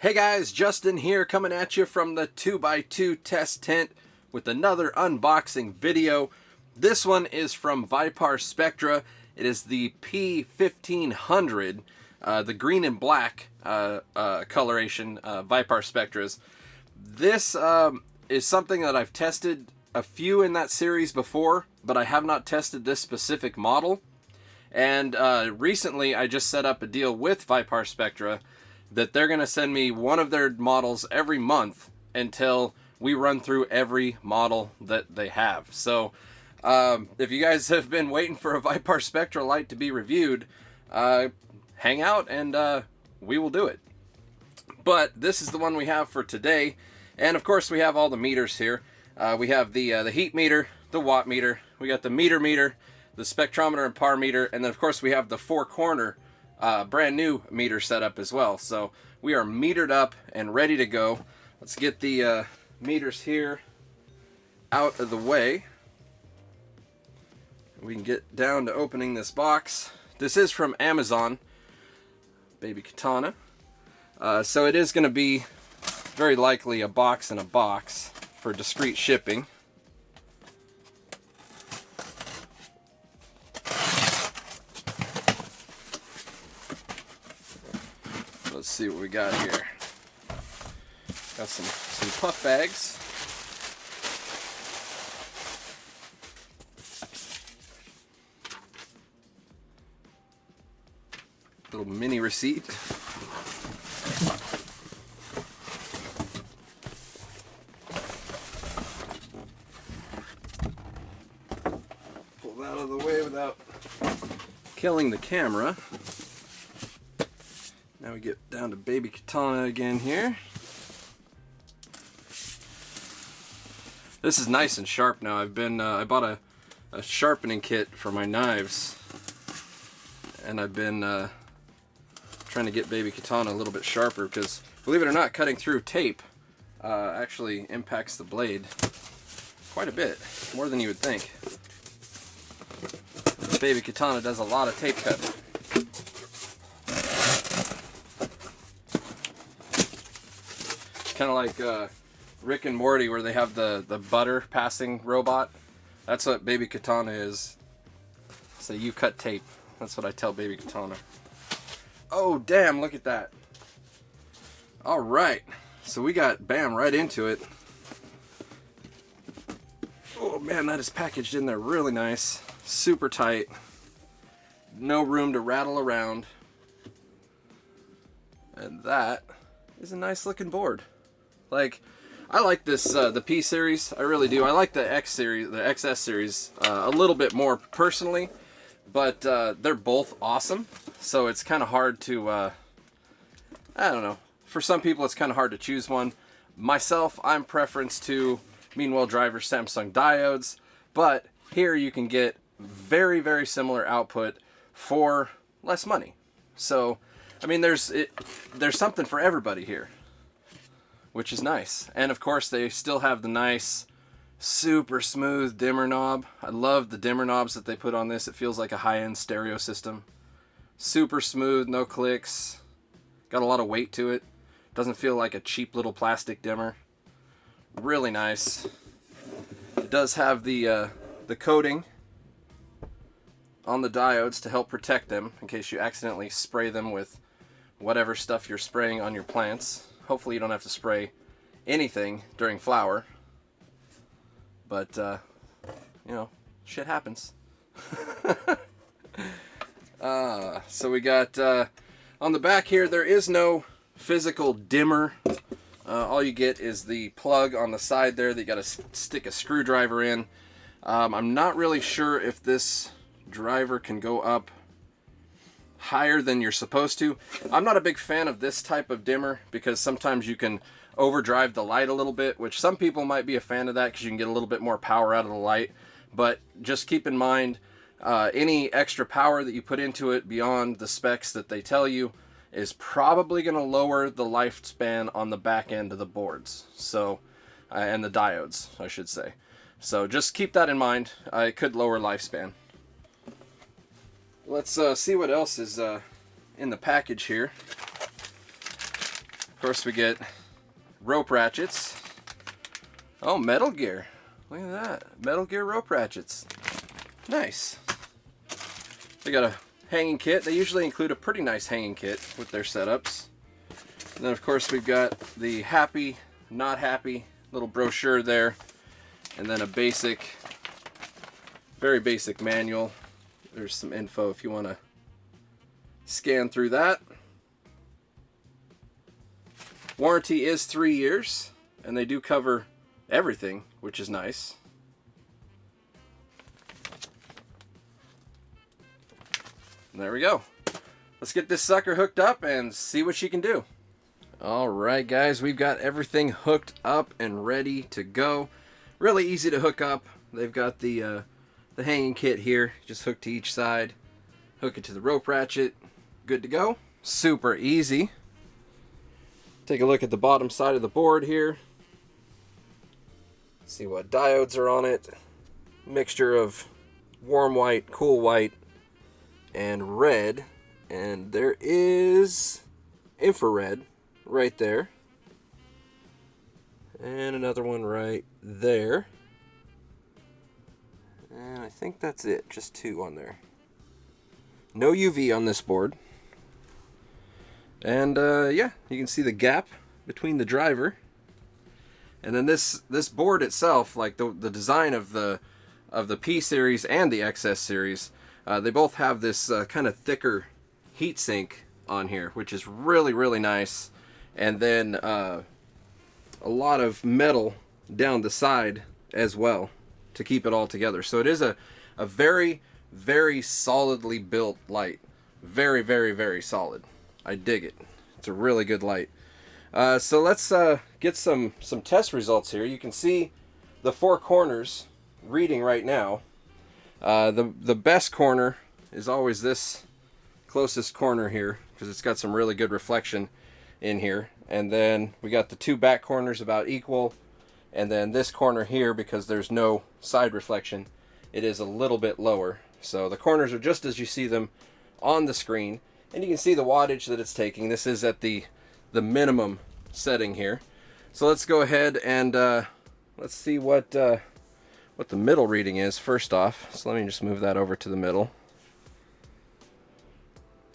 Hey guys, Justin here coming at you from the 2x2 test tent with another unboxing video. This one is from Viparspectra. It is the P1500, the green and black coloration Viparspectras. This is something that I've tested a few in that series before, but I have not tested this specific model. And recently I just set up a deal with Viparspectra that they're going to send me one of their models every month until we run through every model that they have. So if you guys have been waiting for a Viparspectra light to be reviewed, hang out and we will do it. But this is the one we have for today. And of course we have all the meters here. We have the heat meter, the watt meter, we got the meter, the spectrometer and par meter, and then of course we have the four-corner brand new meter setup as well. So we are metered up and ready to go. Let's get the meters here out of the way. We can get down to opening this box. This is from Amazon, Baby Katana. So it is going to be very likely a box in a box for discreet shipping. Let's see what we got here. Got some puff bags. Little mini receipt. Pull that out of the way without killing the camera. Now we get down to Baby Katana again here. This is nice and sharp now. I bought a sharpening kit for my knives, and I've been trying to get Baby Katana a little bit sharper because, believe it or not, cutting through tape actually impacts the blade quite a bit, more than you would think. Baby Katana does a lot of tape cutting. Kind of like Rick and Morty, where they have the butter passing robot. That's what Baby Katana is. So you cut tape. That's what I tell Baby Katana. Oh damn, look at that. Alright, so we got bam right into it. Oh man, that is packaged in there really nice. Super tight. No room to rattle around. And that is a nice looking board. Like, I like this, the P series, I really do. I like the X series, the XS series, a little bit more personally, but they're both awesome. So it's kind of hard to, I don't know. For some people, it's kind of hard to choose one. Myself, I'm preference to Meanwhile Driver Samsung diodes, but here you can get very, very similar output for less money. So, I mean, there's something for everybody here, which is nice. And of course they still have the nice super smooth dimmer knob. I love the dimmer knobs that they put on this. It feels like a high-end stereo system. Super smooth, no clicks, got a lot of weight to it. Doesn't feel like a cheap little plastic dimmer. Really nice. It does have the coating on the diodes to help protect them in case you accidentally spray them with whatever stuff you're spraying on your plants. Hopefully you don't have to spray anything during flower, but you know, shit happens. So we got on the back here, there is no physical dimmer. All you get is the plug on the side there that you got to stick a screwdriver in. I'm not really sure if this driver can go up higher than you're supposed to. I'm not a big fan of this type of dimmer because sometimes you can overdrive the light a little bit, which some people might be a fan of that because you can get a little bit more power out of the light. But just keep in mind, any extra power that you put into it beyond the specs that they tell you is probably going to lower the lifespan on the back end of the boards. So, and the diodes, I should say. So just keep that in mind. It could lower lifespan. Let's see what else is in the package here. Of course, we get rope ratchets. Oh, Metal Gear. Look at that. Metal Gear rope ratchets. Nice. They got a hanging kit. They usually include a pretty nice hanging kit with their setups. And then, of course, we've got the happy, not happy little brochure there. And then a basic, very basic manual. There's some info if you want to scan through that. Warranty is 3 years, and they do cover everything, which is nice. And there we go. Let's get this sucker hooked up and see what she can do. Alright guys, we've got everything hooked up and ready to go. Really easy to hook up. They've got the hanging kit here, just hook to each side. Hook it to the rope ratchet. Good to go. Super easy. Take a look at the bottom side of the board here. See what diodes are on it. Mixture of warm white, cool white, and red. And there is infrared right there. And another one right there. And I think that's it. Just two on there. No UV on this board. And yeah, you can see the gap between the driver. And then this board itself, like the design of the P series and the XS series, they both have this kind of thicker heatsink on here, which is really, really nice. And then a lot of metal down the side as well to keep it all together. So it is a very, very solidly built light. Very, very, very solid. I dig it. It's a really good light. So let's get some test results here. You can see the four corners reading right now. The best corner is always this closest corner here, because it's got some really good reflection in here. And then we got the two back corners about equal, and then this corner here, because there's no side reflection, it is a little bit lower. So the corners are just as you see them on the screen, and you can see the wattage that it's taking. This is at the minimum setting here. So let's go ahead and let's see what the middle reading is first off. So let me just move that over to the middle.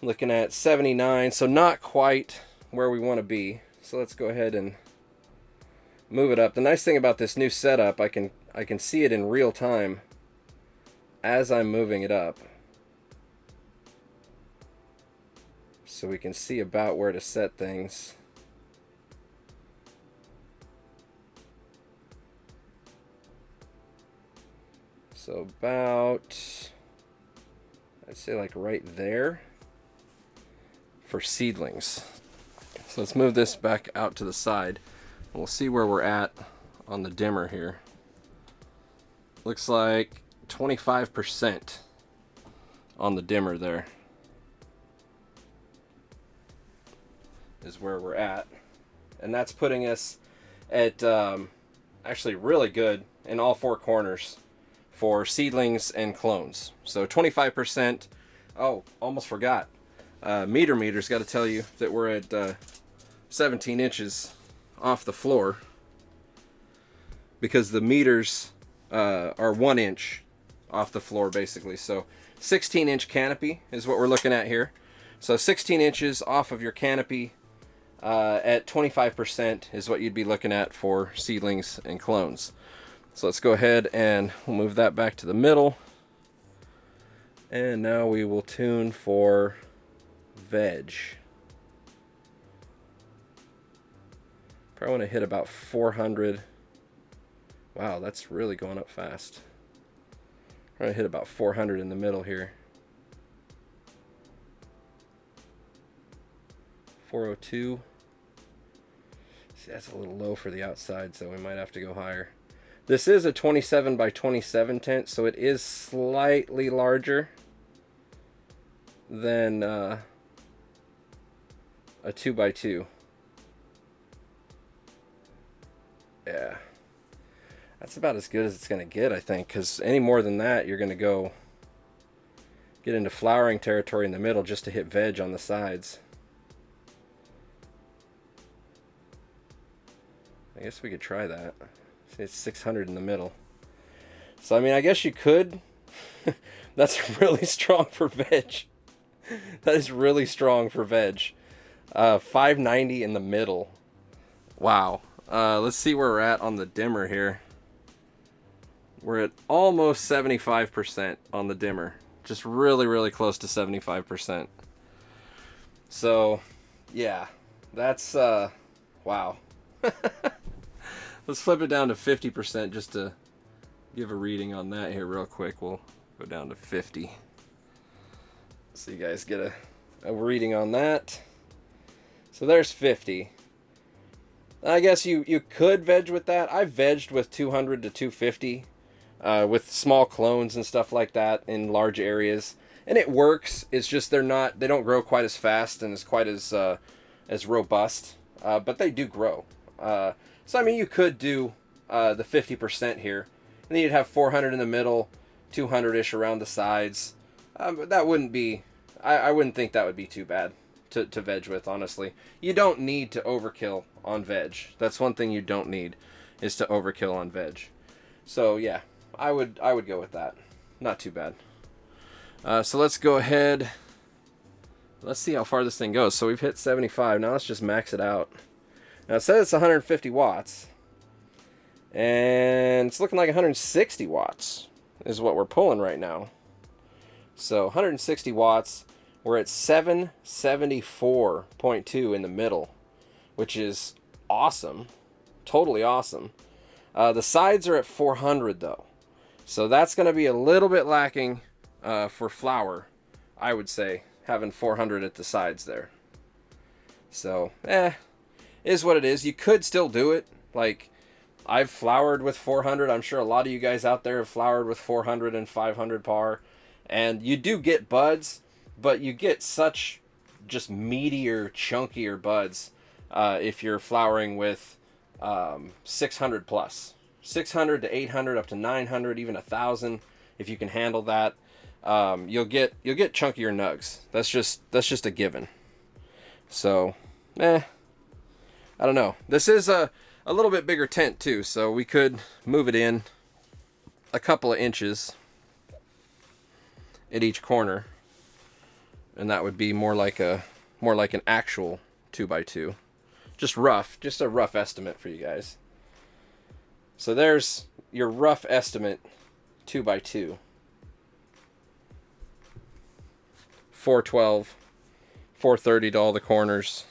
Looking at 79, so not quite where we want to be. So let's go ahead and move it up. The nice thing about this new setup, I can see it in real time as I'm moving it up. So we can see about where to set things. So about, I'd say like right there for seedlings. So let's move this back out to the side and we'll see where we're at on the dimmer here. Looks like 25% on the dimmer there is where we're at, and that's putting us at actually really good in all four corners for seedlings and clones. So 25%. Oh, almost forgot. Meter's got to tell you that we're at 17 inches off the floor, because the meters are 1 inch off the floor basically. So 16-inch canopy is what we're looking at here. So 16 inches off of your canopy at 25% is what you'd be looking at for seedlings and clones. So let's go ahead and we'll move that back to the middle. And now we will tune for veg. Probably want to hit about 400. Wow, that's really going up fast. I'm going to hit about 400 in the middle here. 402. See, that's a little low for the outside, so we might have to go higher. This is a 27 by 27 tent, so it is slightly larger than a 2 by 2. Yeah. That's about as good as it's going to get, I think, because any more than that, you're going to get into flowering territory in the middle just to hit veg on the sides. I guess we could try that. See, it's 600 in the middle. So, I mean, I guess you could. That's really strong for veg. That is really strong for veg. 590 in the middle. Wow. Let's see where we're at on the dimmer here. We're at almost 75% on the dimmer. Just really, really close to 75%. So, yeah. That's, wow. Let's flip it down to 50% just to give a reading on that here real quick. We'll go down to 50. So you guys get a reading on that. So there's 50. I guess you could veg with that. I've vegged with 200 to 250 with small clones and stuff like that in large areas, and it works. It's just they don't grow quite as fast and as quite as robust, but they do grow. So I mean, you could do the 50% here, and then you'd have 400 in the middle, 200-ish around the sides. But that wouldn't be. I wouldn't think that would be too bad to veg with, honestly. You don't need to overkill on veg. That's one thing you don't need, is to overkill on veg. So yeah, I would go with that. Not too bad. So let's go ahead. Let's see how far this thing goes. So we've hit 75. Now let's just max it out. Now it says it's 150 watts. And it's looking like 160 watts is what we're pulling right now. So 160 watts. We're at 774.2 in the middle, which is awesome. Totally awesome. The sides are at 400 though. So that's going to be a little bit lacking for flower, I would say, having 400 at the sides there. So, is what it is. You could still do it. Like, I've flowered with 400. I'm sure a lot of you guys out there have flowered with 400 and 500 par. And you do get buds, but you get such just meatier, chunkier buds if you're flowering with 600 plus. 600 to 800 up to 900, even 1,000 if you can handle that. You'll get chunkier nugs. That's just a given. So, I don't know. This is a little bit bigger tent too, so we could move it in a couple of inches at each corner, and that would be more like an actual 2x2. Just a rough estimate for you guys. So there's your rough estimate 2x2. 412, 430 to all the corners,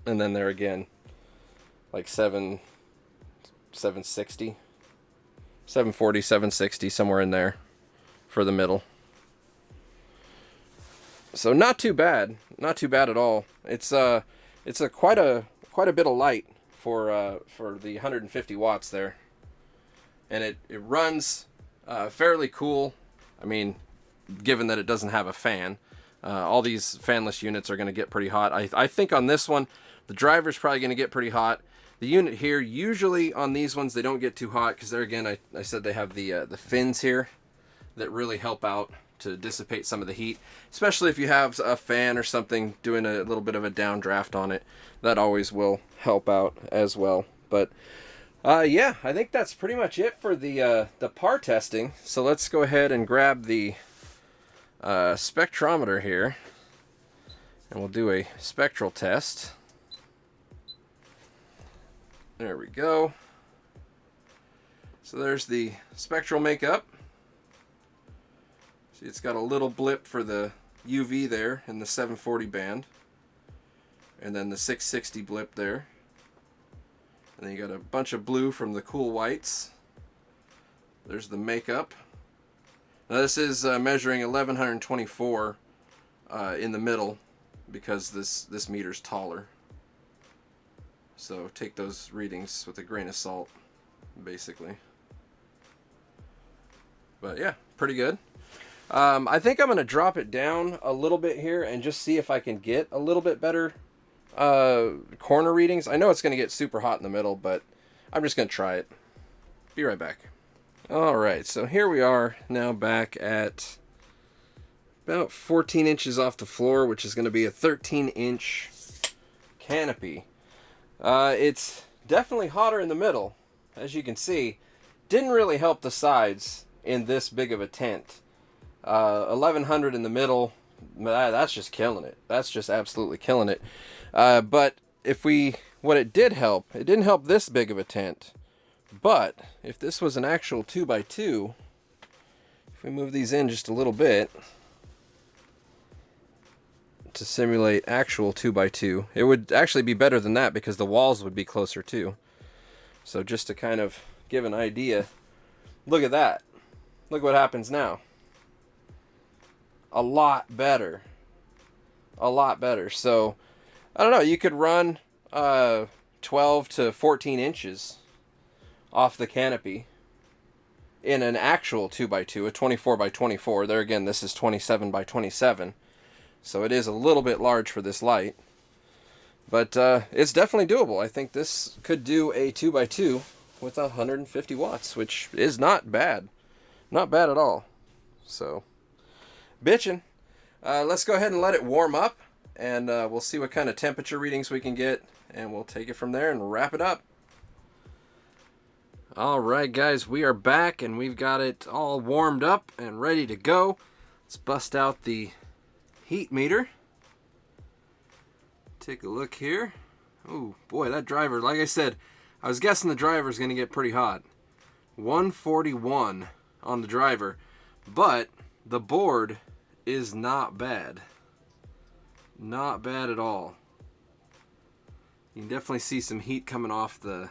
and then there again, like 760, 740, 760, somewhere in there for the middle. So not too bad at all. It's quite a bit of light for the 150 watts there, and it runs fairly cool. I mean, given that it doesn't have a fan, all these fanless units are going to get pretty hot. I think on this one, the driver's probably going to get pretty hot. The unit here, usually on these ones, they don't get too hot because they're, again, I said they have the fins here that really help out to dissipate some of the heat, especially if you have a fan or something doing a little bit of a downdraft on it. That always will help out as well. But yeah, I think that's pretty much it for the par testing. So let's go ahead and grab the spectrometer here, and we'll do a spectral test. There we go. So there's the spectral makeup. See, it's got a little blip for the UV there in the 740 band, and then the 660 blip there, and then you got a bunch of blue from the cool whites. There's the makeup. Now this is measuring 1124 in the middle because this meter's taller. So take those readings with a grain of salt, basically. But yeah, pretty good. I think I'm going to drop it down a little bit here and just see if I can get a little bit better corner readings. I know it's going to get super hot in the middle, but I'm just going to try it. Be right back. Alright, so here we are now back at about 14 inches off the floor, which is going to be a 13-inch canopy. It's definitely hotter in the middle, as you can see. Didn't really help the sides in this big of a tent. 1100 in the middle, that's just killing it. That's just absolutely killing it. But what it didn't help this big of a tent. But if this was an actual 2x2, if we move these in just a little bit to simulate actual 2x2, it would actually be better than that because the walls would be closer too. So just to kind of give an idea, look at that. Look what happens now. A lot better. A lot better. So, I don't know, you could run 12 to 14 inches off the canopy in an actual 2x2, a 24x24. There again, this is 27x27. So it is a little bit large for this light. But it's definitely doable. I think this could do a 2x2 with 150 watts, which is not bad. Not bad at all. So, bitchin'. Let's go ahead and let it warm up, and we'll see what kind of temperature readings we can get, and we'll take it from there and wrap it up. Alright guys, we are back, and we've got it all warmed up and ready to go. Let's bust out the heat meter. Take a look here. Oh boy, that driver, like I said, I was guessing the driver is going to get pretty hot. 141 on the driver, but the board is not bad. Not bad at all. You can definitely see some heat coming off the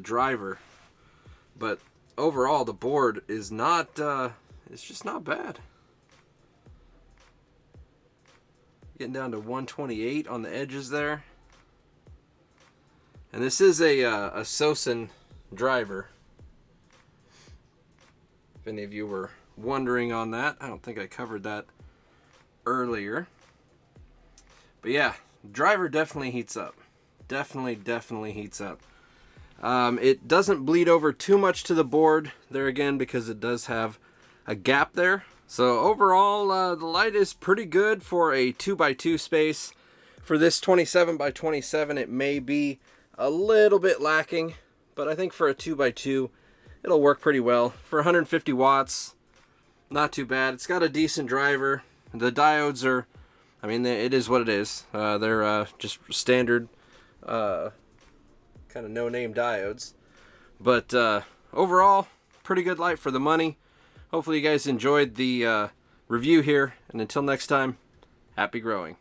driver, but overall the board is not it's just not bad. Getting down to 128 on the edges there. And this is a Sosen driver. If any of you were wondering on that, I don't think I covered that earlier. But yeah, driver definitely heats up. Definitely heats up. It doesn't bleed over too much to the board there again because it does have a gap there. So overall, the light is pretty good for a 2x2 space. For this 27x27, it may be a little bit lacking, but I think for a 2x2, it'll work pretty well. For 150 watts, not too bad. It's got a decent driver. The diodes are, I mean, it is what it is. They're just standard kind of no-name diodes. But overall, pretty good light for the money. Hopefully you guys enjoyed the review here, and until next time, happy growing.